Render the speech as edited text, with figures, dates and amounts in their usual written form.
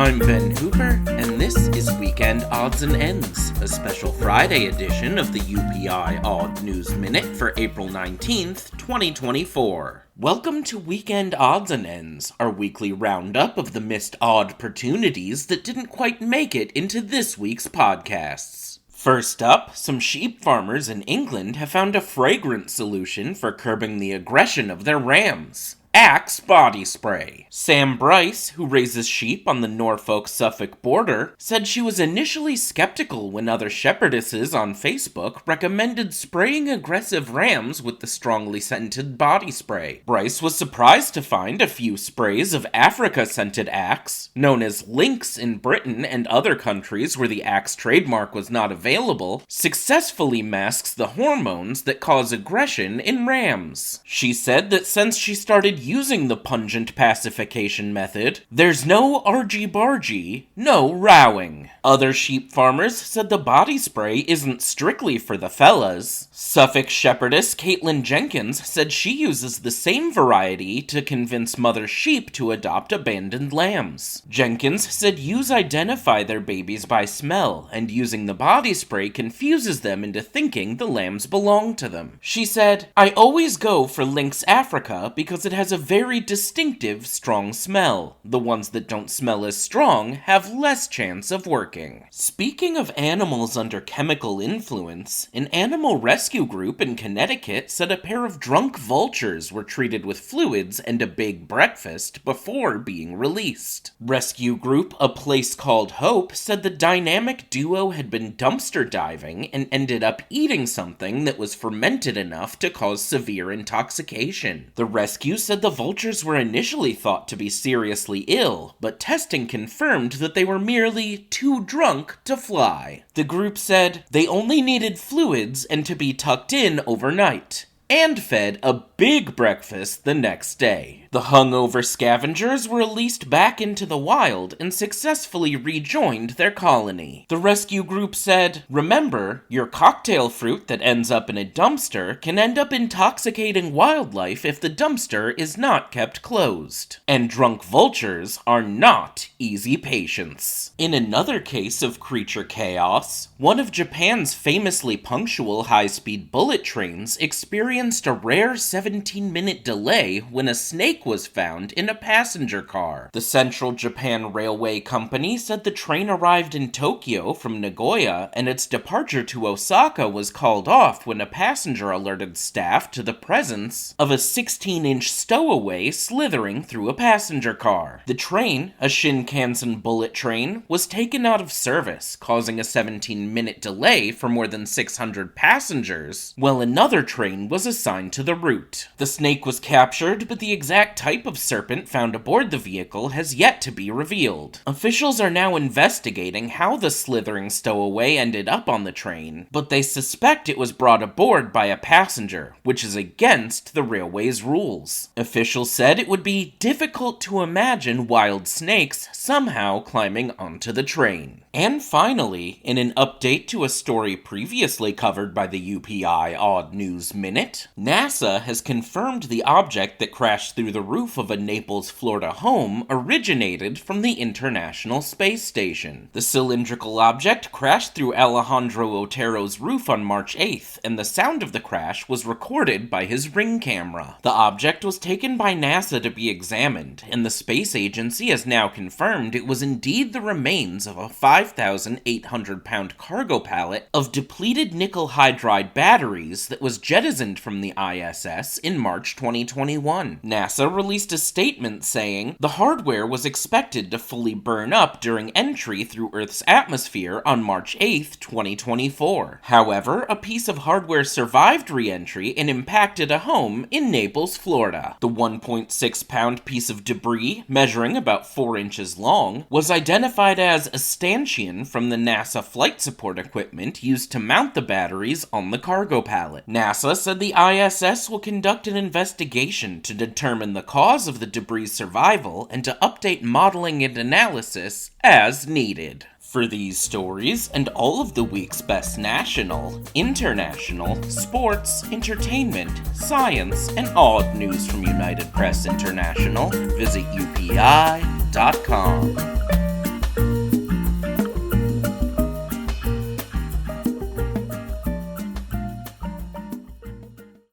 I'm Ben Hooper, and this is Weekend Odds and Ends, a special Friday edition of the UPI Odd News Minute for April 19th, 2024. Welcome to Weekend Odds and Ends, our weekly roundup of the missed odd-portunities that didn't quite make it into this week's podcasts. First up, some sheep farmers in England have found a fragrant solution for curbing the aggression of their rams. Axe body spray. Sam Bryce, who raises sheep on the Norfolk-Suffolk border, said she was initially skeptical when other shepherdesses on Facebook recommended spraying aggressive rams with the strongly scented body spray. Bryce was surprised to find a few sprays of Africa-scented Axe, known as Lynx in Britain and other countries where the Axe trademark was not available, successfully masks the hormones that cause aggression in rams. She said that since she started using the pungent pacification method, there's no argy-bargy, no rowing. Other sheep farmers said the body spray isn't strictly for the fellas. Suffolk shepherdess Caitlin Jenkins said she uses the same variety to convince mother sheep to adopt abandoned lambs. Jenkins said ewes identify their babies by smell, and using the body spray confuses them into thinking the lambs belong to them. She said, "I always go for Lynx Africa because it has a very distinctive, strong smell. The ones that don't smell as strong have less chance of working." Speaking of animals under chemical influence, an animal rescue group in Connecticut said a pair of drunk vultures were treated with fluids and a big breakfast before being released. Rescue group A Place Called Hope said the dynamic duo had been dumpster diving and ended up eating something that was fermented enough to cause severe intoxication. The rescue said the vultures were initially thought to be seriously ill, but testing confirmed that they were merely too drunk to fly. The group said they only needed fluids and to be tucked in overnight, and fed a big breakfast the next day. The hungover scavengers were released back into the wild and successfully rejoined their colony. The rescue group said, "Remember, your cocktail fruit that ends up in a dumpster can end up intoxicating wildlife if the dumpster is not kept closed. And drunk vultures are not easy patients." In another case of creature chaos, one of Japan's famously punctual high-speed bullet trains experienced a rare 17-minute delay when a snake was found in a passenger car. The Central Japan Railway Company said the train arrived in Tokyo from Nagoya and its departure to Osaka was called off when a passenger alerted staff to the presence of a 16-inch stowaway slithering through a passenger car. The train, a Shinkansen bullet train, was taken out of service, causing a 17-minute delay for more than 600 passengers, while another train was assigned to the route. The snake was captured, but the exact type of serpent found aboard the vehicle has yet to be revealed. Officials are now investigating how the slithering stowaway ended up on the train, but they suspect it was brought aboard by a passenger, which is against the railway's rules. Officials said it would be difficult to imagine wild snakes somehow climbing onto the train. And finally, in an update to a story previously covered by the UPI Odd News Minute, NASA has confirmed the object that crashed through the roof of a Naples, Florida home originated from the International Space Station. The cylindrical object crashed through Alejandro Otero's roof on March 8th, and the sound of the crash was recorded by his Ring camera. The object was taken by NASA to be examined, and the space agency has now confirmed it was indeed the remains of a 5,800-pound cargo pallet of depleted nickel hydride batteries that was jettisoned from the ISS in March 2021. NASA released a statement saying the hardware was expected to fully burn up during entry through Earth's atmosphere on March 8, 2024. However, a piece of hardware survived re-entry and impacted a home in Naples, Florida. The 1.6-pound piece of debris, measuring about 4 inches long, was identified as a stanchion from the NASA flight support equipment used to mount the batteries on the cargo pallet. NASA said the ISS will conduct an investigation to determine the cause of the debris survival and to update modeling and analysis as needed. For these stories and all of the week's best national, international, sports, entertainment, science, and odd news from United Press International, visit upi.com.